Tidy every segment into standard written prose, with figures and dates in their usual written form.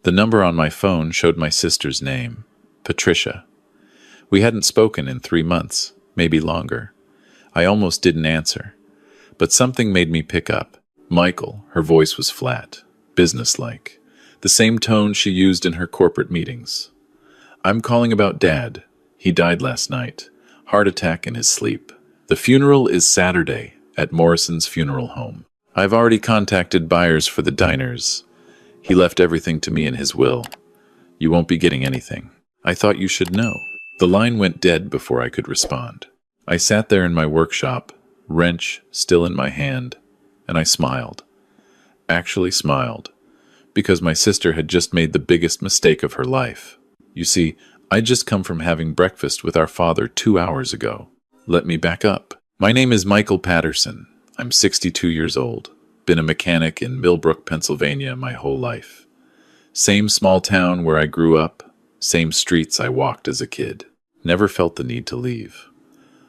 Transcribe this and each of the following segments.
The number on my phone showed my sister's name, Patricia. We hadn't spoken in 3 months, maybe longer. I almost didn't answer, but something made me pick up. Michael, her voice was flat, businesslike, the same tone she used in her corporate meetings. I'm calling about Dad. He died last night. Heart attack in his sleep. The funeral is Saturday at Morrison's funeral home. I've already contacted buyers for the diners. He left everything to me in his will. You won't be getting anything. I thought you should know. The line went dead before I could respond. I sat there in my workshop, wrench still in my hand, and I smiled. Actually smiled, because my sister had just made the biggest mistake of her life. You see, I'd just come from having breakfast with our father 2 hours ago. Let me back up. My name is Michael Patterson. I'm 62 years old. Been a mechanic in Millbrook, Pennsylvania my whole life. Same small town where I grew up, same streets I walked as a kid. Never felt the need to leave.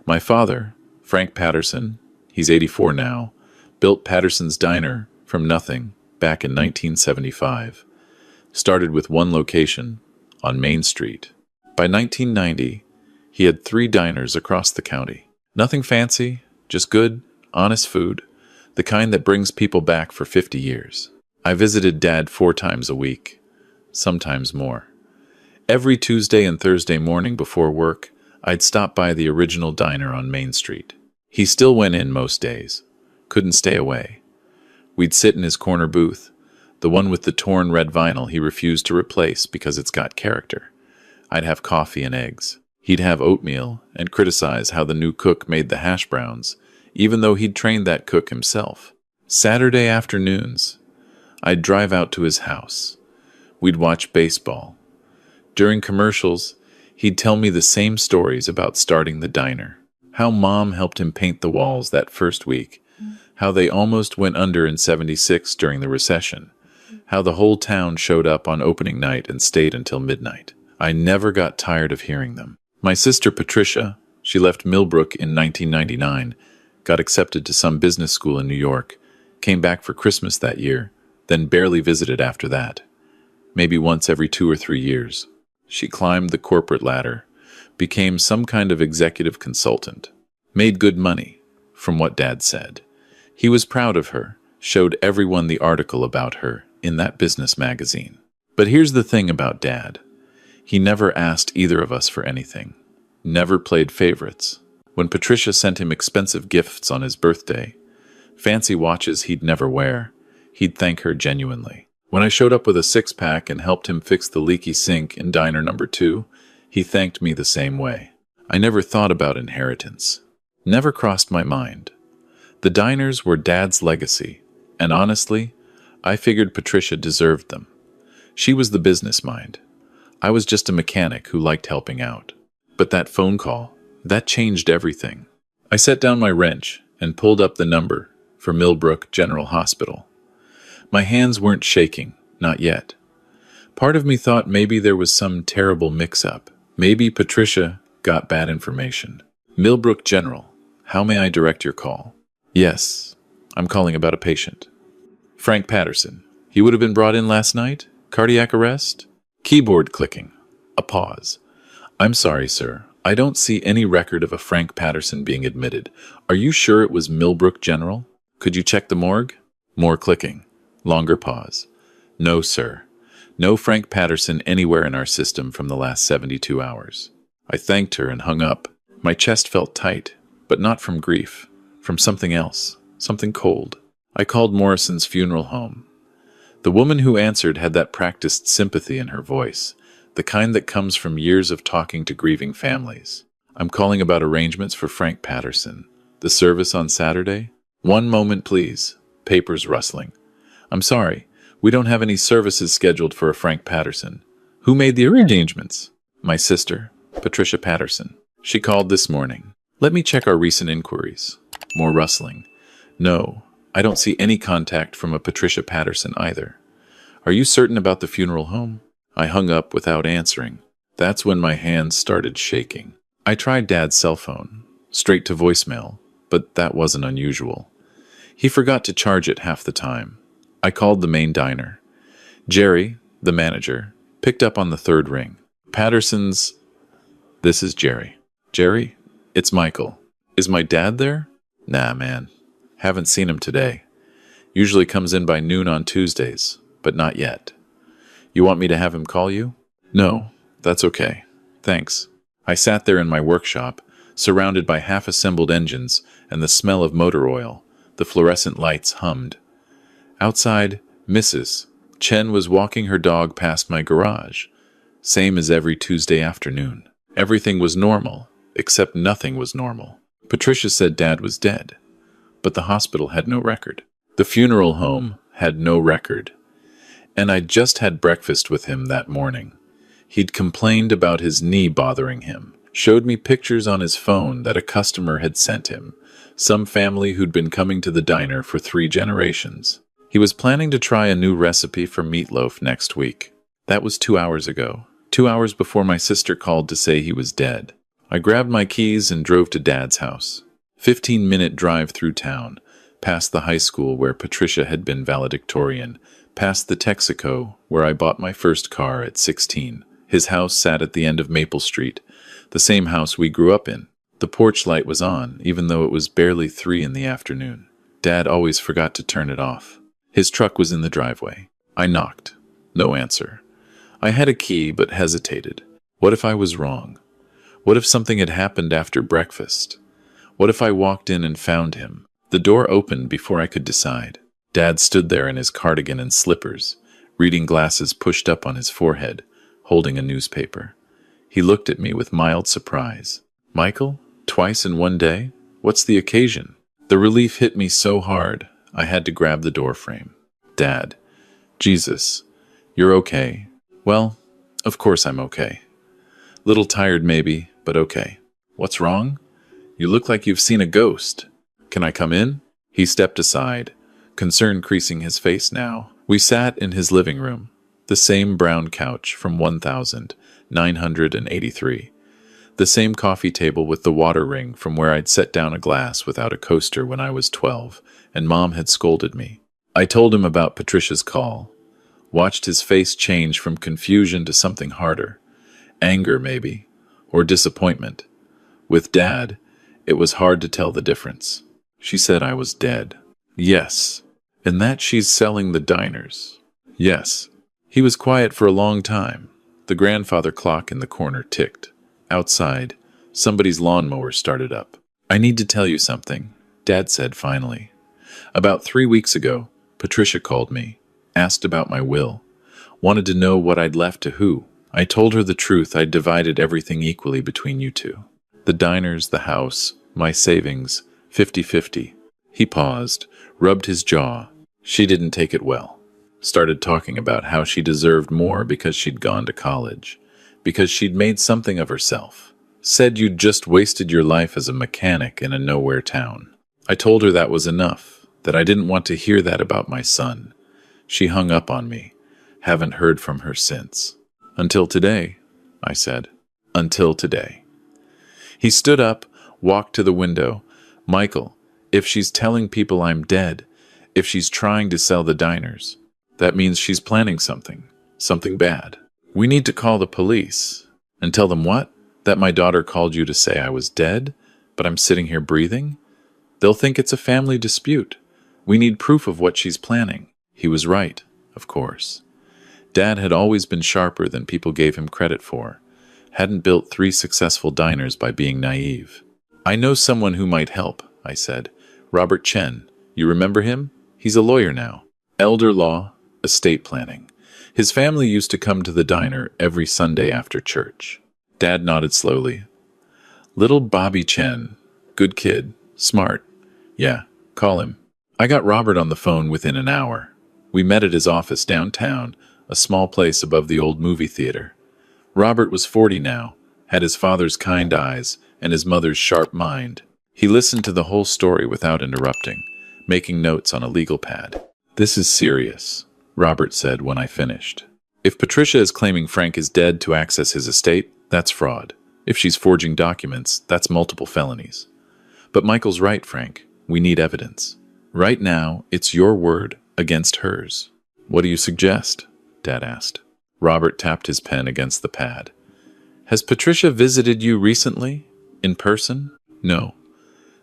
My father, Frank Patterson, he's 84 now, built Patterson's Diner from nothing back in 1975. Started with one location on Main Street. By 1990, he had 3 diners across the county. Nothing fancy, just good, honest food, the kind that brings people back for 50 years. I visited Dad 4 times a week, sometimes more. Every Tuesday and Thursday morning before work, I'd stop by the original diner on Main Street. He still went in most days. Couldn't stay away. We'd sit in his corner booth, the one with the torn red vinyl he refused to replace because it's got character. I'd have coffee and eggs. He'd have oatmeal and criticize how the new cook made the hash browns, even though he'd trained that cook himself. Saturday afternoons, I'd drive out to his house. We'd watch baseball. During commercials, he'd tell me the same stories about starting the diner. How Mom helped him paint the walls that first week. How they almost went under in '76 during the recession. How the whole town showed up on opening night and stayed until midnight. I never got tired of hearing them. My sister Patricia, she left Millbrook in 1999, got accepted to some business school in New York, came back for Christmas that year, then barely visited after that. Maybe once every 2 or 3 years. She climbed the corporate ladder, became some kind of executive consultant, made good money, from what Dad said. He was proud of her, showed everyone the article about her in that business magazine. But here's the thing about Dad. He never asked either of us for anything. Never played favorites. When Patricia sent him expensive gifts on his birthday, fancy watches he'd never wear, he'd thank her genuinely. When I showed up with a 6-pack and helped him fix the leaky sink in diner number 2, he thanked me the same way. I never thought about inheritance. Never crossed my mind. The diners were Dad's legacy, and honestly, I figured Patricia deserved them. She was the business mind. I was just a mechanic who liked helping out. But that phone call, that changed everything. I set down my wrench and pulled up the number for Millbrook General Hospital. My hands weren't shaking, not yet. Part of me thought maybe there was some terrible mix-up. Maybe Patricia got bad information. Millbrook General, how may I direct your call? Yes, I'm calling about a patient. Frank Patterson. He would have been brought in last night? Cardiac arrest? Keyboard clicking. A pause. I'm sorry, sir. I don't see any record of a Frank Patterson being admitted. Are you sure it was Millbrook General? Could you check the morgue? More clicking. Longer pause. No, sir. No Frank Patterson anywhere in our system from the last 72 hours. I thanked her and hung up. My chest felt tight, but not from grief. From something else. Something cold. I called Morrison's funeral home. The woman who answered had that practiced sympathy in her voice, the kind that comes from years of talking to grieving families. I'm calling about arrangements for Frank Patterson. The service on Saturday? One moment, please. Papers rustling. I'm sorry, we don't have any services scheduled for a Frank Patterson. Who made the arrangements? My sister, Patricia Patterson. She called this morning. Let me check our recent inquiries. More rustling. No, I don't see any contact from a Patricia Patterson either. Are you certain about the funeral home? I hung up without answering. That's when my hands started shaking. I tried Dad's cell phone, straight to voicemail, but that wasn't unusual. He forgot to charge it half the time. I called the main diner. Jerry, The manager picked up on the third ring. Patterson's. This is Jerry. Jerry? It's Michael. Is my dad there? Nah, man. Haven't seen him today. Usually comes in by noon on Tuesdays, but not yet. You want me to have him call you? No, that's okay. Thanks. I sat there in my workshop, surrounded by half-assembled engines and the smell of motor oil. The fluorescent lights hummed. Outside, Mrs. Chen was walking her dog past my garage, same as every Tuesday afternoon. Everything was normal, except nothing was normal. Patricia said Dad was dead, but the hospital had no record. The funeral home had no record. And I'd just had breakfast with him that morning. He'd complained about his knee bothering him, showed me pictures on his phone that a customer had sent him, some family who'd been coming to the diner for 3 generations. He was planning to try a new recipe for meatloaf next week. That was 2 hours ago, 2 hours before my sister called to say he was dead. I grabbed my keys and drove to Dad's house. 15-minute drive through town, past the high school where Patricia had been valedictorian, past the Texaco where I bought my first car at 16. His house sat at the end of Maple Street, the same house we grew up in. The porch light was on, even though it was barely 3 in the afternoon. Dad always forgot to turn it off. His truck was in the driveway. I knocked. No answer. I had a key, but hesitated. What if I was wrong? What if something had happened after breakfast? What if I walked in and found him? The door opened before I could decide. Dad stood there in his cardigan and slippers, reading glasses pushed up on his forehead, holding a newspaper. He looked at me with mild surprise. Michael? Twice in one day? What's the occasion? The relief hit me so hard, I had to grab the door frame. Dad. Jesus. You're okay. Well, of course I'm okay. Little tired maybe, but okay. What's wrong? You look like you've seen a ghost. Can I come in? He stepped aside, concern creasing his face now. We sat in his living room, the same brown couch from 1983. The same coffee table with the water ring from where I'd set down a glass without a coaster when I was 12, and Mom had scolded me. I told him about Patricia's call, watched his face change from confusion to something harder. Anger, maybe, or disappointment. With Dad, it was hard to tell the difference. She said I was dead. Yes. And that she's selling the diners. Yes. He was quiet for a long time. The grandfather clock in the corner ticked. Outside, somebody's lawnmower started up. I need to tell you something, Dad said finally. About 3 weeks ago, Patricia called me, asked about my will, wanted to know what I'd left to who. I told her the truth. I'd divided everything equally between you two. The diners, the house, my savings, 50-50. He paused, rubbed his jaw. She didn't take it well. Started talking about how she deserved more because she'd gone to college, because she'd made something of herself. Said you'd just wasted your life as a mechanic in a nowhere town. I told her that was enough, that I didn't want to hear that about my son. She hung up on me. Haven't heard from her since. Until today, I said. Until today. He stood up, walked to the window. Michael, if she's telling people I'm dead, if she's trying to sell the diners, that means she's planning something bad. We need to call the police. And tell them what? That my daughter called you to say I was dead, but I'm sitting here breathing? They'll think it's a family dispute. We need proof of what she's planning. He was right, of course. Dad had always been sharper than people gave him credit for. Hadn't built 3 successful diners by being naive. I know someone who might help, I said. Robert Chen. You remember him? He's a lawyer now. Elder law, estate planning. His family used to come to the diner every Sunday after church. Dad nodded slowly. Little Bobby Chen. Good kid. Smart. Yeah, call him. I got Robert on the phone within an hour. We met at his office downtown, a small place above the old movie theater. Robert was 40 now, had his father's kind eyes and his mother's sharp mind. He listened to the whole story without interrupting, making notes on a legal pad. This is serious, Robert said when I finished. If Patricia is claiming Frank is dead to access his estate, that's fraud. If she's forging documents, that's multiple felonies. But Michael's right, Frank. We need evidence. Right now, it's your word against hers. What do you suggest? Dad asked. Robert tapped his pen against the pad. Has Patricia visited you recently? In person? No.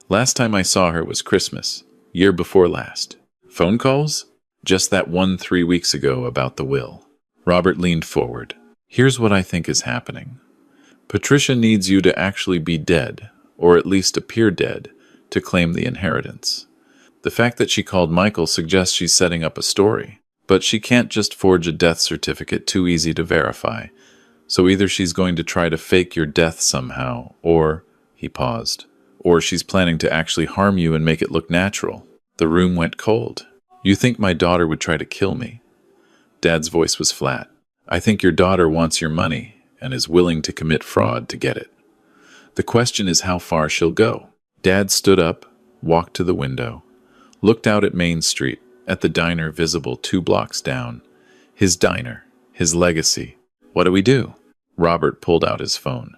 Last time I saw her was Christmas, year before last. Phone calls? Just that one 3 weeks ago about the will. Robert leaned forward. Here's what I think is happening. Patricia needs you to actually be dead, or at least appear dead, to claim the inheritance. The fact that she called Michael suggests she's setting up a story, but she can't just forge a death certificate too easy to verify. So either she's going to try to fake your death somehow, or, he paused, or she's planning to actually harm you and make it look natural. The room went cold. You think my daughter would try to kill me? Dad's voice was flat. I think your daughter wants your money and is willing to commit fraud to get it. The question is how far she'll go. Dad stood up, walked to the window, looked out at Main Street, at the diner visible 2 blocks down. His diner, his legacy. What do we do? Robert pulled out his phone.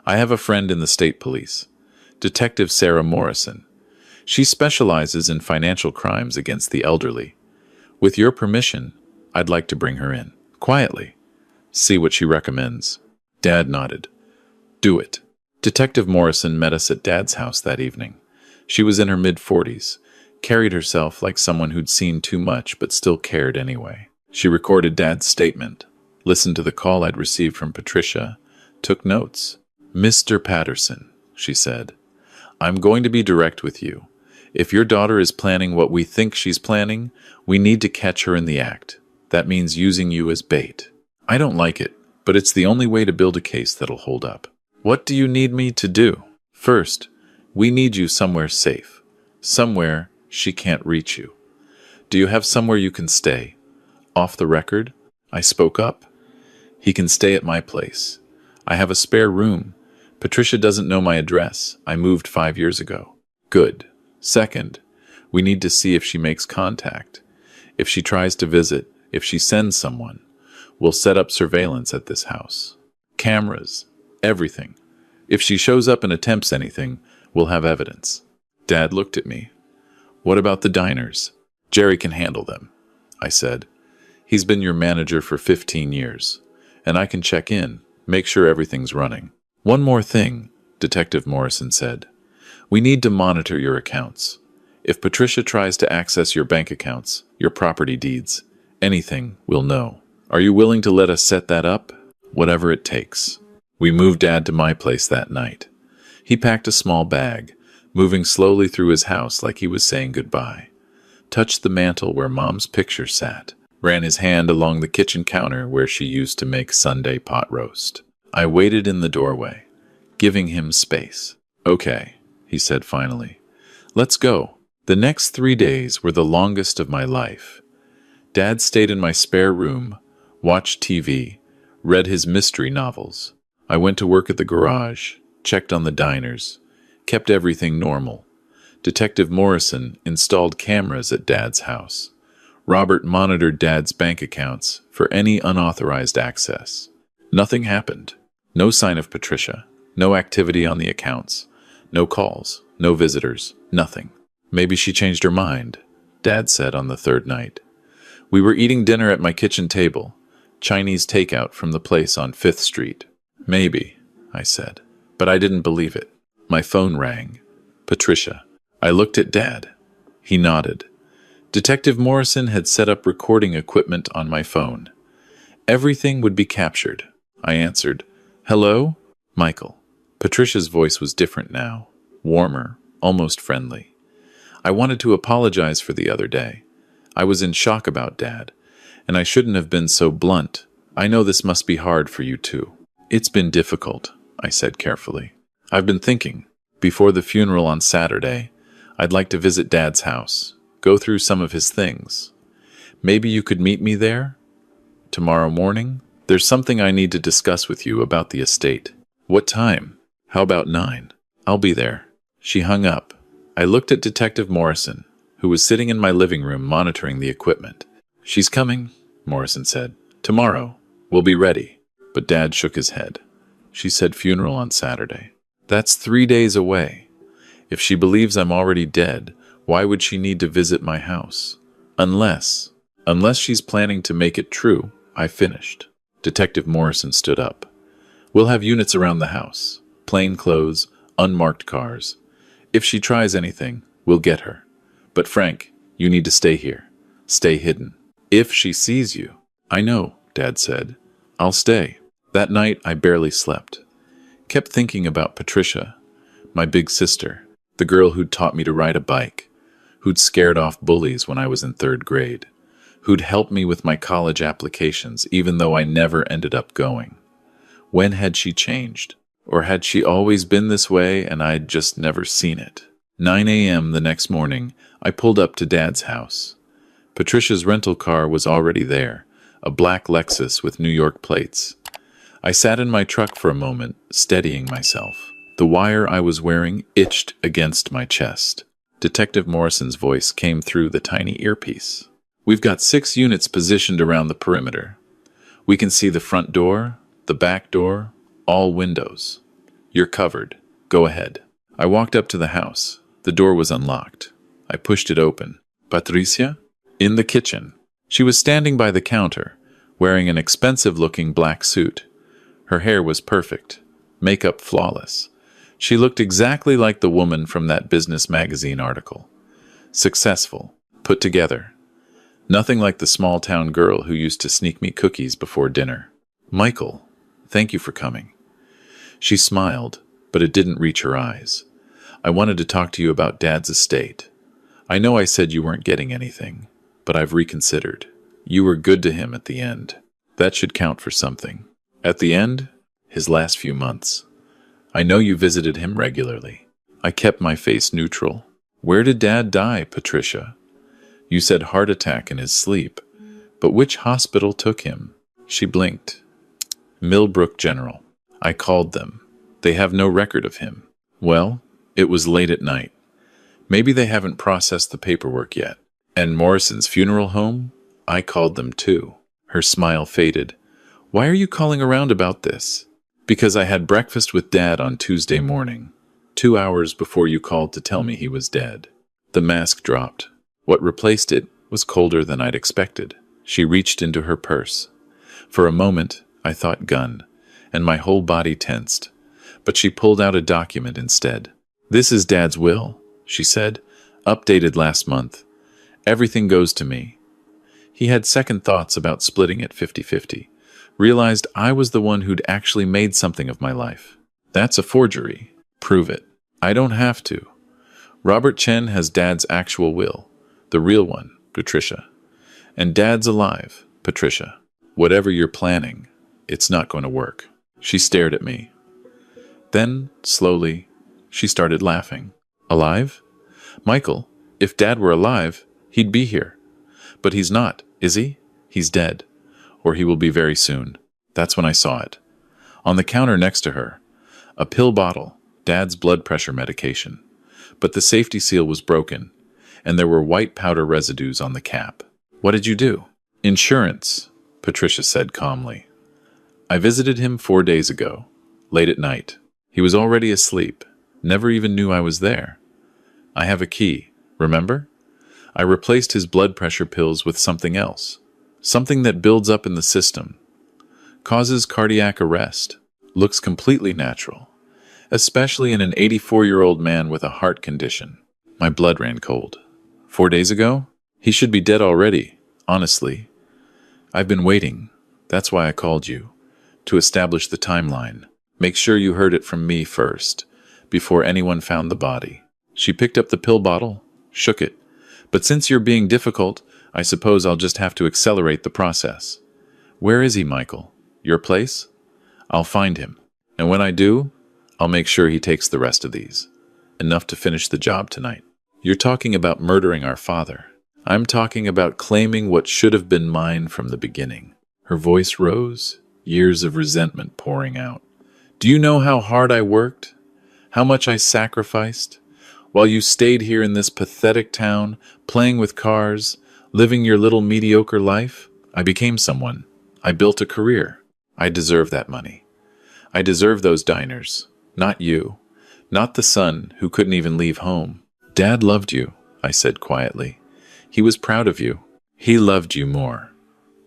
I have a friend in the state police, Detective Sarah Morrison. She specializes in financial crimes against the elderly. With your permission, I'd like to bring her in, quietly. See what she recommends. Dad nodded. Do it. Detective Morrison met us at Dad's house that evening. She was in her mid-40s, carried herself like someone who'd seen too much but still cared anyway. She recorded Dad's statement, listened to the call I'd received from Patricia, took notes. Mr. Patterson, she said, I'm going to be direct with you. If your daughter is planning what we think she's planning, we need to catch her in the act. That means using you as bait. I don't like it, but it's the only way to build a case that'll hold up. What do you need me to do? First, we need you somewhere safe. Somewhere she can't reach you. Do you have somewhere you can stay? Off the record? I spoke up. He can stay at my place. I have a spare room. Patricia doesn't know my address. I moved 5 years ago. Good. Second, we need to see if she makes contact. If she tries to visit, if she sends someone, we'll set up surveillance at this house. Cameras. Everything. If she shows up and attempts anything, we'll have evidence. Dad looked at me. What about the diners? Jerry can handle them, I said. He's been your manager for 15 years, and I can check in, make sure everything's running. One more thing, Detective Morrison said. We need to monitor your accounts. If Patricia tries to access your bank accounts, your property deeds, anything, we'll know. Are you willing to let us set that up? Whatever it takes. We moved Dad to my place that night. He packed a small bag, moving slowly through his house like he was saying goodbye. Touched the mantel where Mom's picture sat. Ran his hand along the kitchen counter where she used to make Sunday pot roast. I waited in the doorway, giving him space. Okay, he said finally. Let's go. The next 3 days were the longest of my life. Dad stayed in my spare room, watched TV, read his mystery novels. I went to work at the garage, checked on the diners, kept everything normal. Detective Morrison installed cameras at Dad's house. Robert monitored Dad's bank accounts for any unauthorized access. Nothing happened. No sign of Patricia. No activity on the accounts. No calls. No visitors. Nothing. Maybe she changed her mind, Dad said on the 3rd night. We were eating dinner at my kitchen table, Chinese takeout from the place on 5th Street. Maybe, I said, but I didn't believe it. My phone rang. Patricia. I looked at Dad. He nodded. Detective Morrison had set up recording equipment on my phone. Everything would be captured. I answered. Hello? Michael. Patricia's voice was different now, warmer, almost friendly. I wanted to apologize for the other day. I was in shock about Dad, and I shouldn't have been so blunt. I know this must be hard for you too. It's been difficult, I said carefully. I've been thinking. Before the funeral on Saturday, I'd like to visit Dad's house, go through some of his things. Maybe you could meet me there? Tomorrow morning? There's something I need to discuss with you about the estate. What time? How about 9? I'll be there. She hung up. I looked at Detective Morrison, who was sitting in my living room monitoring the equipment. She's coming, Morrison said. Tomorrow. We'll be ready. But Dad shook his head. She said funeral on Saturday. That's 3 days away. If she believes I'm already dead, why would she need to visit my house? Unless she's planning to make it true, I finished. Detective Morrison stood up. We'll have units around the house. Plain clothes, unmarked cars. If she tries anything, we'll get her. But Frank, you need to stay here. Stay hidden. If she sees you. I know, Dad said. I'll stay. That night, I barely slept. Kept thinking about Patricia, my big sister, the girl who'd taught me to ride a bike, who'd scared off bullies when I was in 3rd grade, who'd helped me with my college applications even though I never ended up going. When had she changed? Or had she always been this way and I'd just never seen it? 9 a.m. the next morning, I pulled up to Dad's house. Patricia's rental car was already there, a black Lexus with New York plates. I sat in my truck for a moment, steadying myself. The wire I was wearing itched against my chest. Detective Morrison's voice came through the tiny earpiece. We've got 6 units positioned around the perimeter. We can see the front door, the back door, all windows. You're covered. Go ahead. I walked up to the house. The door was unlocked. I pushed it open. Patricia? In the kitchen. She was standing by the counter, wearing an expensive-looking black suit. Her hair was perfect, makeup flawless. She looked exactly like the woman from that business magazine article. Successful, put together. Nothing like the small-town girl who used to sneak me cookies before dinner. Michael, thank you for coming. She smiled, but it didn't reach her eyes. I wanted to talk to you about Dad's estate. I know I said you weren't getting anything, but I've reconsidered. You were good to him at the end. That should count for something. At the end, his last few months. I know you visited him regularly. I kept my face neutral. Where did Dad die, Patricia? You said heart attack in his sleep. But which hospital took him? She blinked. Millbrook General. I called them. They have no record of him. Well, it was late at night. Maybe they haven't processed the paperwork yet. And Morrison's funeral home? I called them too. Her smile faded. Why are you calling around about this? Because I had breakfast with Dad on Tuesday morning, 2 hours before you called to tell me he was dead. The mask dropped. What replaced it was colder than I'd expected. She reached into her purse. For a moment, I thought gun, and my whole body tensed. But she pulled out a document instead. This is Dad's will, she said, updated last month. Everything goes to me. He had second thoughts about splitting it 50-50. Realized I was the one who'd actually made something of my life. That's a forgery. Prove it. I don't have to. Robert Chen has Dad's actual will. The real one, Patricia. And Dad's alive, Patricia. Whatever you're planning, it's not going to work. She stared at me. Then, slowly, she started laughing. Alive? Michael, if Dad were alive, he'd be here. But he's not, is he? He's dead. Or he will be very soon. That's when I saw it. On the counter next to her, a pill bottle, Dad's blood pressure medication. But the safety seal was broken, and there were white powder residues on the cap. What did you do? Insurance, Patricia said calmly. I visited him 4 days ago, late at night. He was already asleep, never even knew I was there. I have a key, remember? I replaced his blood pressure pills with something else. Something that builds up in the system, causes cardiac arrest, looks completely natural, especially in an 84-year-old man with a heart condition. My blood ran cold. 4 days ago? He should be dead already, honestly. I've been waiting. That's why I called you, to establish the timeline. Make sure you heard it from me first, before anyone found the body. She picked up the pill bottle, shook it. But since you're being difficult, I suppose I'll just have to accelerate the process. Where is he, Michael? Your place? I'll find him. And when I do, I'll make sure he takes the rest of these. Enough to finish the job tonight. You're talking about murdering our father. I'm talking about claiming what should have been mine from the beginning. Her voice rose, years of resentment pouring out. Do you know how hard I worked? How much I sacrificed? While you stayed here in this pathetic town, playing with cars, living your little mediocre life, I became someone. I built a career. I deserve that money. I deserve those diners. Not you. Not the son who couldn't even leave home. Dad loved you, I said quietly. He was proud of you. He loved you more.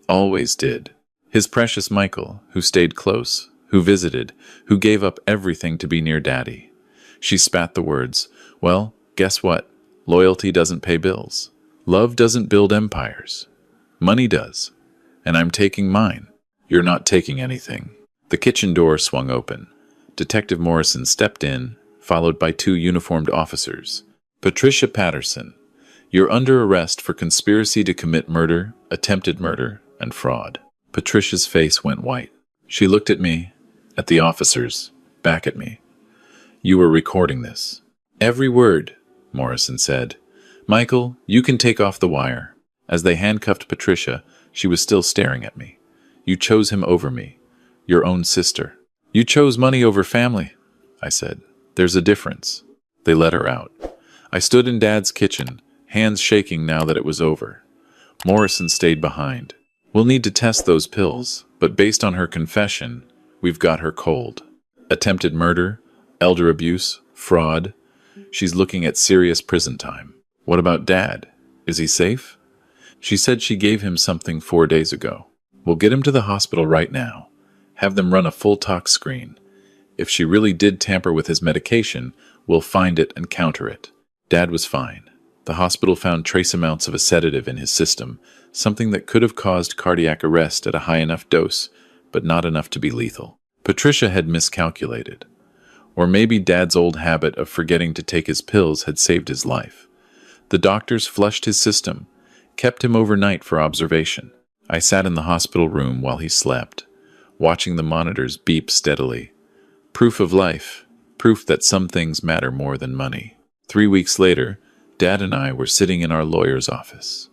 Always did. His precious Michael, who stayed close, who visited, who gave up everything to be near Daddy. She spat the words, "Well, guess what? Loyalty doesn't pay bills. Love doesn't build empires. Money does. And I'm taking mine." "You're not taking anything." The kitchen door swung open. Detective Morrison stepped in, followed by two uniformed officers. "Patricia Patterson, you're under arrest for conspiracy to commit murder, attempted murder, and fraud." Patricia's face went white. She looked at me, at the officers, back at me. "You were recording this." "Every word," Morrison said. "Michael, you can take off the wire." As they handcuffed Patricia, she was still staring at me. "You chose him over me. Your own sister." "You chose money over family," I said. "There's a difference." They let her out. I stood in Dad's kitchen, hands shaking now that it was over. Morrison stayed behind. "We'll need to test those pills, but based on her confession, we've got her cold. Attempted murder, elder abuse, fraud. She's looking at serious prison time." "What about Dad? Is he safe?" "She said she gave him something 4 days ago. We'll get him to the hospital right now. Have them run a full tox screen. If she really did tamper with his medication, we'll find it and counter it." Dad was fine. The hospital found trace amounts of a sedative in his system, something that could have caused cardiac arrest at a high enough dose, but not enough to be lethal. Patricia had miscalculated. Or maybe Dad's old habit of forgetting to take his pills had saved his life. The doctors flushed his system, kept him overnight for observation. I sat in the hospital room while he slept, watching the monitors beep steadily. Proof of life, proof that some things matter more than money. 3 weeks later, Dad and I were sitting in our lawyer's office.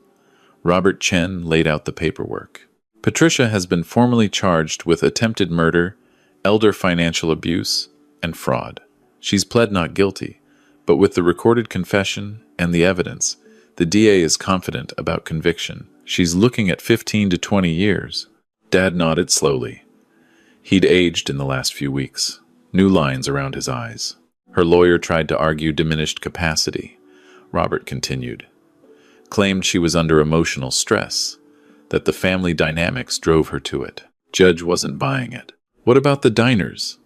Robert Chen laid out the paperwork. "Patricia has been formally charged with attempted murder, elder financial abuse, and fraud. She's pled not guilty, but with the recorded confession and the evidence, the DA is confident about conviction. She's looking at 15 to 20 years. Dad nodded slowly. He'd aged in the last few weeks, new lines around his eyes. Her lawyer tried to argue diminished capacity. Robert continued. Claimed she was under emotional stress, that the family dynamics drove her to it. Judge wasn't buying it. "What about the diners?"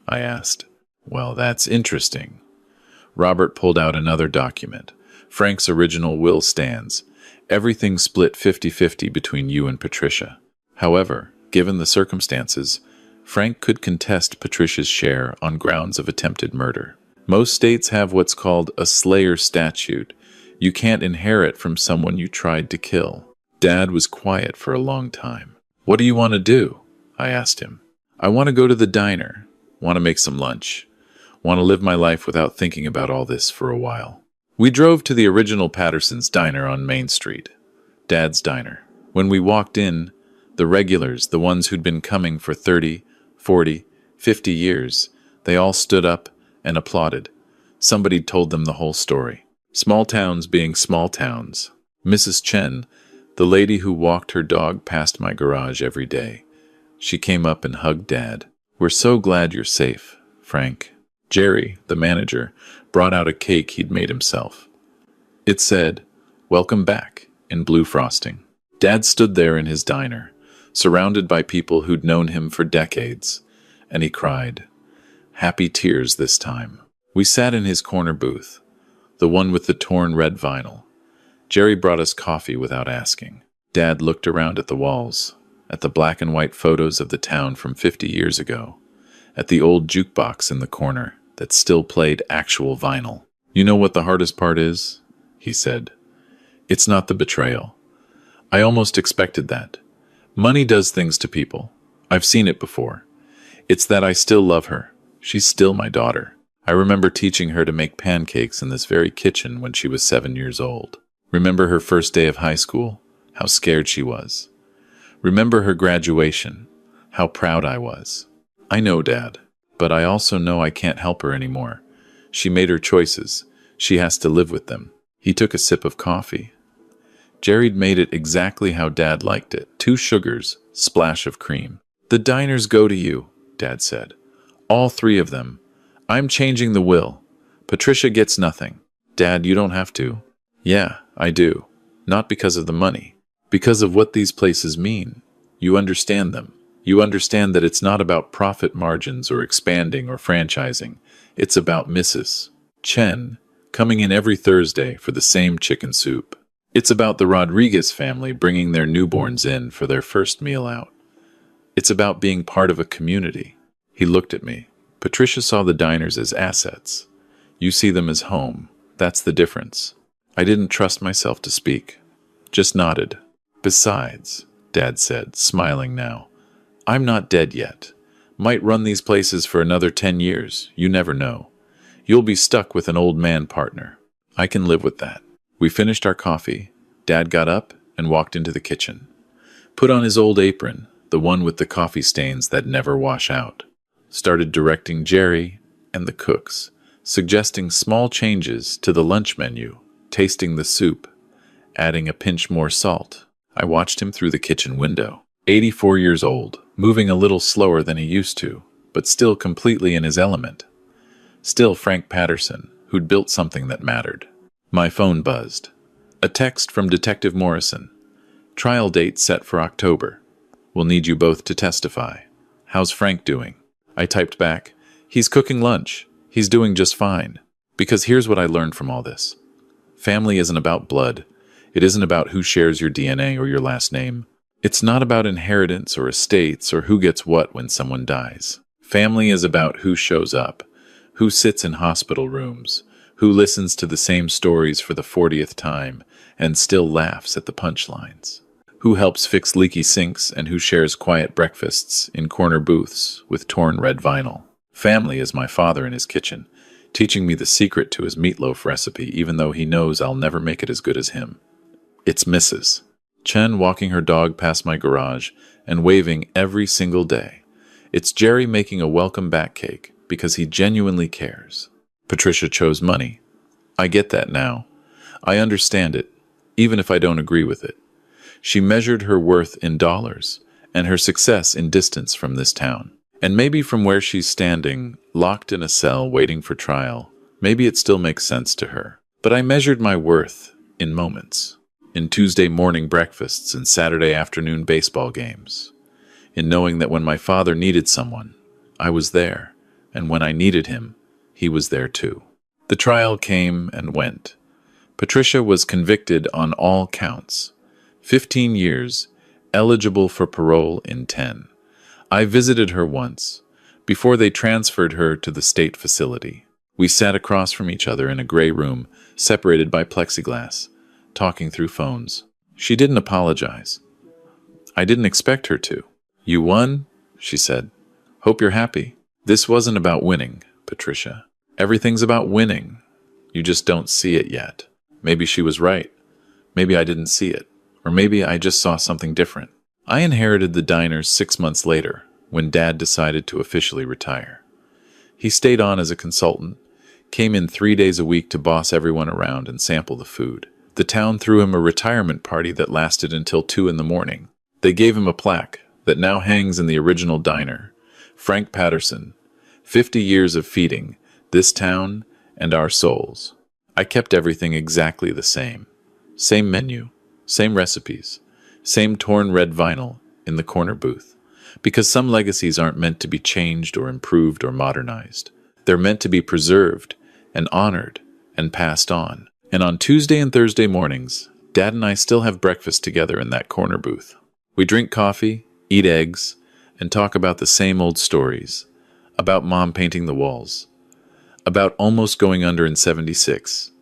I asked. "Well, that's interesting." Robert pulled out another document. Frank's original will stands. Everything split 50-50 between you and Patricia. However, given the circumstances, Frank could contest Patricia's share on grounds of attempted murder. Most states have what's called a slayer statute. You can't inherit from someone you tried to kill. Dad was quiet for a long time. "What do you want to do?" I asked him. "I want to go to the diner. Want to make some lunch. Want to live my life without thinking about all this for a while." We drove to the original Patterson's diner on Main Street. Dad's diner. When we walked in, the regulars, the ones who'd been coming for 30, 40, 50 years, they all stood up and applauded. Somebody'd told them the whole story. Small towns being small towns. Mrs. Chen, the lady who walked her dog past my garage every day. She came up and hugged Dad. "We're so glad you're safe, Frank." Jerry, the manager, brought out a cake he'd made himself. It said, "Welcome back," in blue frosting. Dad stood there in his diner, surrounded by people who'd known him for decades, and he cried. Happy tears this time. We sat in his corner booth, the one with the torn red vinyl. Jerry brought us coffee without asking. Dad looked around at the walls, at the black and white photos of the town from 50 years ago, at the old jukebox in the corner that still played actual vinyl. "You know what the hardest part is?" he said. "It's not the betrayal. I almost expected that. Money does things to people. I've seen it before. It's that I still love her. She's still my daughter. I remember teaching her to make pancakes in this very kitchen when she was 7 years old. Remember her first day of high school? How scared she was. Remember her graduation? How proud I was. I know, Dad, but I also know I can't help her anymore. She made her choices. She has to live with them." He took a sip of coffee. Jerry'd made it exactly how Dad liked it. 2 sugars, splash of cream. "The diners go to you," Dad said. "All 3 of them. I'm changing the will. Patricia gets nothing." "Dad, you don't have to." "Yeah, I do. Not because of the money. Because of what these places mean. You understand them. You understand that it's not about profit margins or expanding or franchising. It's about Mrs. Chen coming in every Thursday for the same chicken soup. It's about the Rodriguez family bringing their newborns in for their first meal out. It's about being part of a community. He looked at me. Patricia saw the diners as assets. You see them as home. That's the difference. I didn't trust myself to speak. Just nodded. Besides, Dad said, smiling now, I'm not dead yet. Might run these places for another 10 years. You never know. You'll be stuck with an old man partner. I can live with that. We finished our coffee. Dad got up and walked into the kitchen. Put on his old apron, the one with the coffee stains that never wash out. Started directing Jerry and the cooks, suggesting small changes to the lunch menu, tasting the soup, adding a pinch more salt. I watched him through the kitchen window. 84 years old, moving a little slower than he used to, but still completely in his element. Still Frank Patterson, who'd built something that mattered. My phone buzzed. A text from Detective Morrison. Trial date set for October. We'll need you both to testify. How's Frank doing? I typed back, he's cooking lunch. He's doing just fine. Because here's what I learned from all this. Family isn't about blood. It isn't about who shares your DNA or your last name. It's not about inheritance or estates or who gets what when someone dies. Family is about who shows up, who sits in hospital rooms, who listens to the same stories for the 40th time and still laughs at the punchlines, who helps fix leaky sinks and who shares quiet breakfasts in corner booths with torn red vinyl. Family is my father in his kitchen, teaching me the secret to his meatloaf recipe even though he knows I'll never make it as good as him. It's Mrs. Chen walking her dog past my garage and waving every single day. It's Jerry making a welcome back cake because he genuinely cares. Patricia chose money. I get that now. I understand it, even if I don't agree with it. She measured her worth in dollars and her success in distance from this town. And maybe from where she's standing, locked in a cell waiting for trial, maybe it still makes sense to her. But I measured my worth in moments. In Tuesday morning breakfasts and Saturday afternoon baseball games. In knowing that when my father needed someone, I was there, and when I needed him, he was there too. The trial came and went. Patricia was convicted on all counts. 15 years, eligible for parole in 10. I visited her once, before they transferred her to the state facility. We sat across from each other in a gray room, separated by plexiglass, talking through phones. She didn't apologize. I didn't expect her to. You won, she said. Hope you're happy. This wasn't about winning, Patricia. Everything's about winning. You just don't see it yet. Maybe she was right. Maybe I didn't see it. Or maybe I just saw something different. I inherited the diners 6 months later, when Dad decided to officially retire. He stayed on as a consultant, came in 3 days a week to boss everyone around and sample the food. The town threw him a retirement party that lasted until 2 in the morning. They gave him a plaque that now hangs in the original diner. Frank Patterson, 50 years of feeding this town and our souls. I kept everything exactly the same. Same menu, same recipes, same torn red vinyl in the corner booth. Because some legacies aren't meant to be changed or improved or modernized. They're meant to be preserved and honored and passed on. And on Tuesday and Thursday mornings, Dad and I still have breakfast together in that corner booth. We drink coffee, eat eggs, and talk about the same old stories. About Mom painting the walls. About almost going under in '76.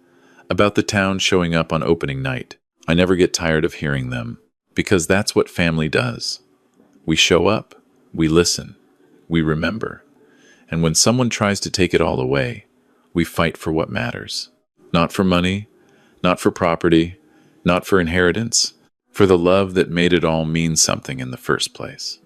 About the town showing up on opening night. I never get tired of hearing them, because that's what family does. We show up, we listen, we remember. And when someone tries to take it all away, we fight for what matters. Not for money, not for property, not for inheritance, for the love that made it all mean something in the first place.